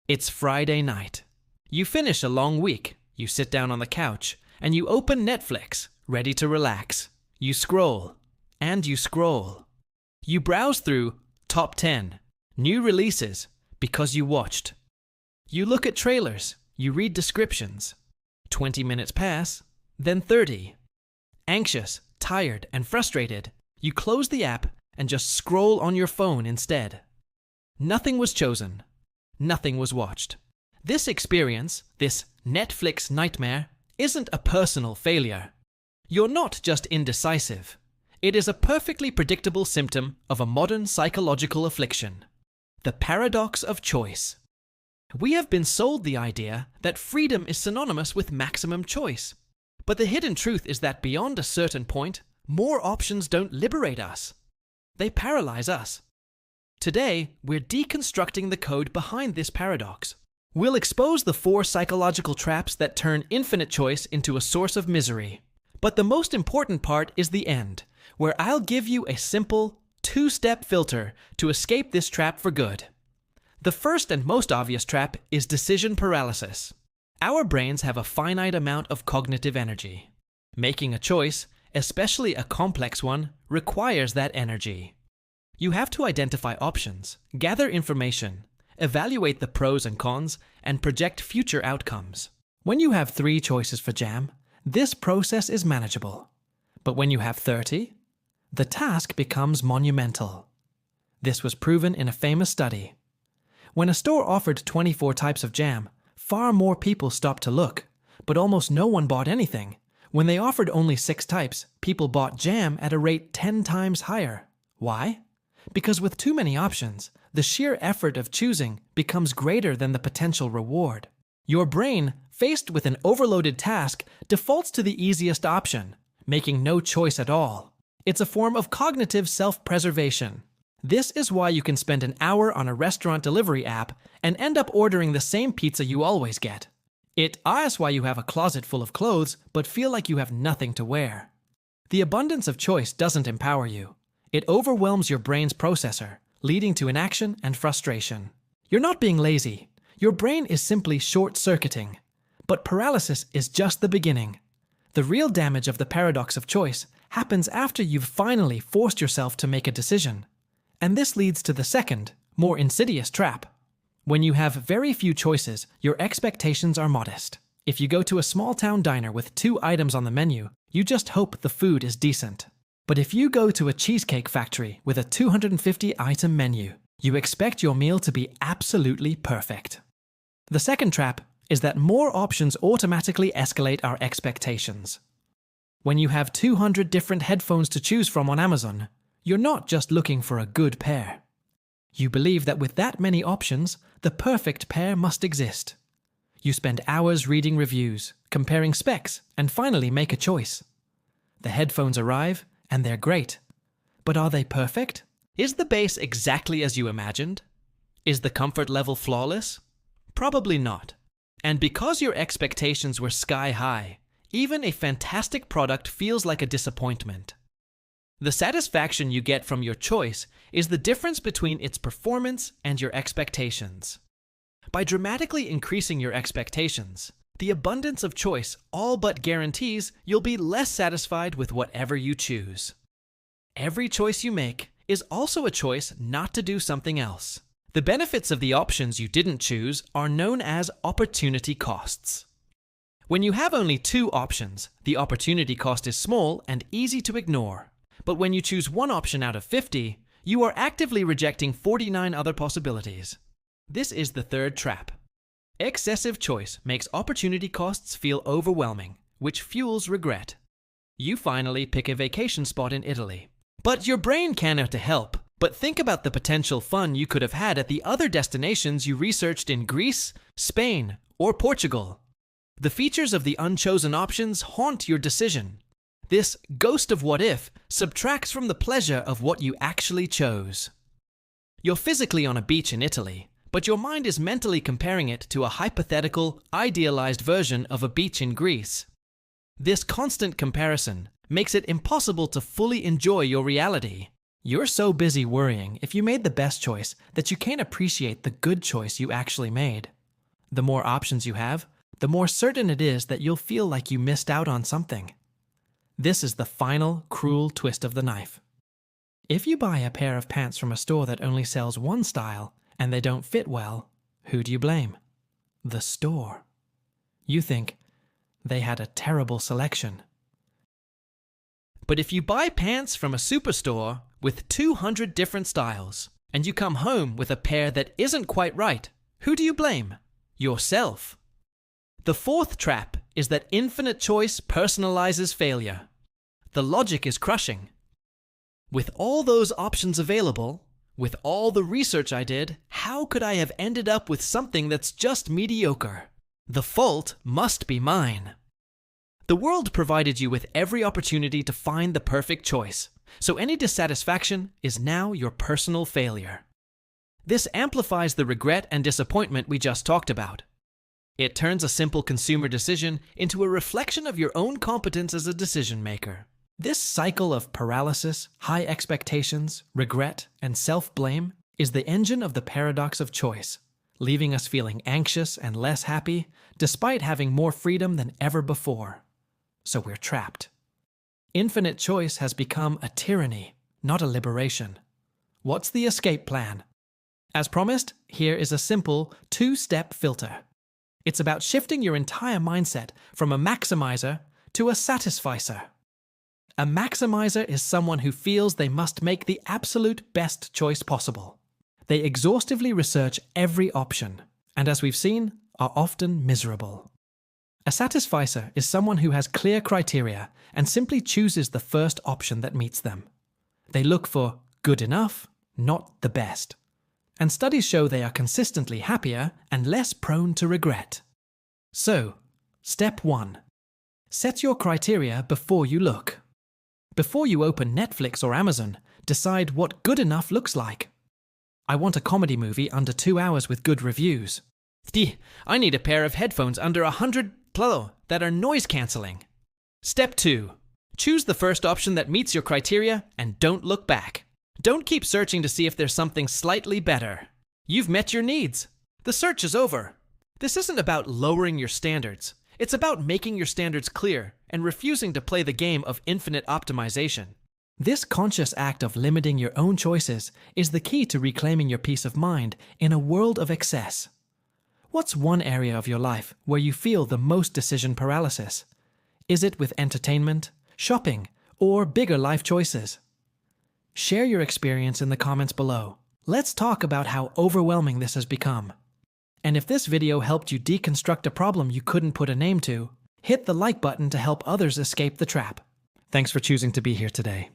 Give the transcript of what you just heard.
It's Friday night. You finish a long week, you sit down on the couch, and you open Netflix, ready to relax. You scroll, and you scroll. You browse through Top 10, new releases, because you watched. You look at trailers, you read descriptions. 20 minutes pass, then 30. Anxious, tired, and frustrated, you close the app and just scroll on your phone instead. Nothing was chosen. Nothing was watched. This experience, this Netflix nightmare, isn't a personal failure. You're not just indecisive. It is a perfectly predictable symptom of a modern psychological affliction, the paradox of choice. We have been sold the idea that freedom is synonymous with maximum choice. But the hidden truth is that beyond a certain point, more options don't liberate us. They paralyze us. Today, we're deconstructing the code behind this paradox. We'll expose the 4 psychological traps that turn infinite choice into a source of misery. But the most important part is the end, where I'll give you a simple, 2-step filter to escape this trap for good. The first and most obvious trap is decision paralysis. Our brains have a finite amount of cognitive energy. Making a choice, especially a complex one, requires that energy. You have to identify options, gather information, evaluate the pros and cons, and project future outcomes. When you have 3 choices for jam, this process is manageable. But when you have 30, the task becomes monumental. This was proven in a famous study. When a store offered 24 types of jam, far more people stopped to look, but almost no one bought anything. When they offered only 6 types, people bought jam at a rate 10 times higher. Why? Because with too many options, the sheer effort of choosing becomes greater than the potential reward. Your brain, faced with an overloaded task, defaults to the easiest option, making no choice at all. It's a form of cognitive self-preservation. This is why you can spend an hour on a restaurant delivery app and end up ordering the same pizza you always get. It is why you have a closet full of clothes but feel like you have nothing to wear. The abundance of choice doesn't empower you. It overwhelms your brain's processor, leading to inaction and frustration. You're not being lazy. Your brain is simply short-circuiting. But paralysis is just the beginning. The real damage of the paradox of choice happens after you've finally forced yourself to make a decision. And this leads to the second, more insidious trap. When you have very few choices, your expectations are modest. If you go to a small-town diner with 2 items on the menu, you just hope the food is decent. But if you go to a cheesecake factory with a 250-item menu, you expect your meal to be absolutely perfect. The second trap is that more options automatically escalate our expectations. When you have 200 different headphones to choose from on Amazon, you're not just looking for a good pair. You believe that with that many options, the perfect pair must exist. You spend hours reading reviews, comparing specs, and finally make a choice. The headphones arrive, and they're great. But are they perfect? Is the bass exactly as you imagined? Is the comfort level flawless? Probably not. And because your expectations were sky high, even a fantastic product feels like a disappointment. The satisfaction you get from your choice is the difference between its performance and your expectations. By dramatically increasing your expectations, the abundance of choice all but guarantees you'll be less satisfied with whatever you choose. Every choice you make is also a choice not to do something else. The benefits of the options you didn't choose are known as opportunity costs. When you have only 2 options, the opportunity cost is small and easy to ignore. But when you choose 1 option out of 50, you are actively rejecting 49 other possibilities. This is the third trap. Excessive choice makes opportunity costs feel overwhelming, which fuels regret. You finally pick a vacation spot in Italy. But your brain cannot help but think about the potential fun you could have had at the other destinations you researched in Greece, Spain, or Portugal. The features of the unchosen options haunt your decision. This ghost of what if subtracts from the pleasure of what you actually chose. You're physically on a beach in Italy, but your mind is mentally comparing it to a hypothetical, idealized version of a beach in Greece. This constant comparison makes it impossible to fully enjoy your reality. You're so busy worrying if you made the best choice that you can't appreciate the good choice you actually made. The more options you have, the more certain it is that you'll feel like you missed out on something. This is the final, cruel twist of the knife. If you buy a pair of pants from a store that only sells one style and they don't fit well, who do you blame? The store. You think, they had a terrible selection. But if you buy pants from a superstore with 200 different styles, and you come home with a pair that isn't quite right, who do you blame? Yourself. The fourth trap is that infinite choice personalizes failure. The logic is crushing. With all those options available, with all the research I did, how could I have ended up with something that's just mediocre? The fault must be mine. The world provided you with every opportunity to find the perfect choice, so any dissatisfaction is now your personal failure. This amplifies the regret and disappointment we just talked about. It turns a simple consumer decision into a reflection of your own competence as a decision maker. This cycle of paralysis, high expectations, regret, and self-blame is the engine of the paradox of choice, leaving us feeling anxious and less happy despite having more freedom than ever before. So we're trapped. Infinite choice has become a tyranny, not a liberation. What's the escape plan? As promised, here is a simple two-step filter. It's about shifting your entire mindset from a maximizer to a satisficer. A maximizer is someone who feels they must make the absolute best choice possible. They exhaustively research every option, and as we've seen, are often miserable. A satisficer is someone who has clear criteria and simply chooses the first option that meets them. They look for good enough, not the best. And studies show they are consistently happier and less prone to regret. So, step 1. Set your criteria before you look. Before you open Netflix or Amazon, decide what good enough looks like. I want a comedy movie under 2 hours with good reviews. I need a pair of headphones under $100 that are noise cancelling. Step 2. Choose the first option that meets your criteria and don't look back. Don't keep searching to see if there's something slightly better. You've met your needs. The search is over. This isn't about lowering your standards. It's about making your standards clear and refusing to play the game of infinite optimization. This conscious act of limiting your own choices is the key to reclaiming your peace of mind in a world of excess. What's one area of your life where you feel the most decision paralysis? Is it with entertainment, shopping, or bigger life choices? Share your experience in the comments below. Let's talk about how overwhelming this has become. And if this video helped you deconstruct a problem you couldn't put a name to, hit the like button to help others escape the trap. Thanks for choosing to be here today.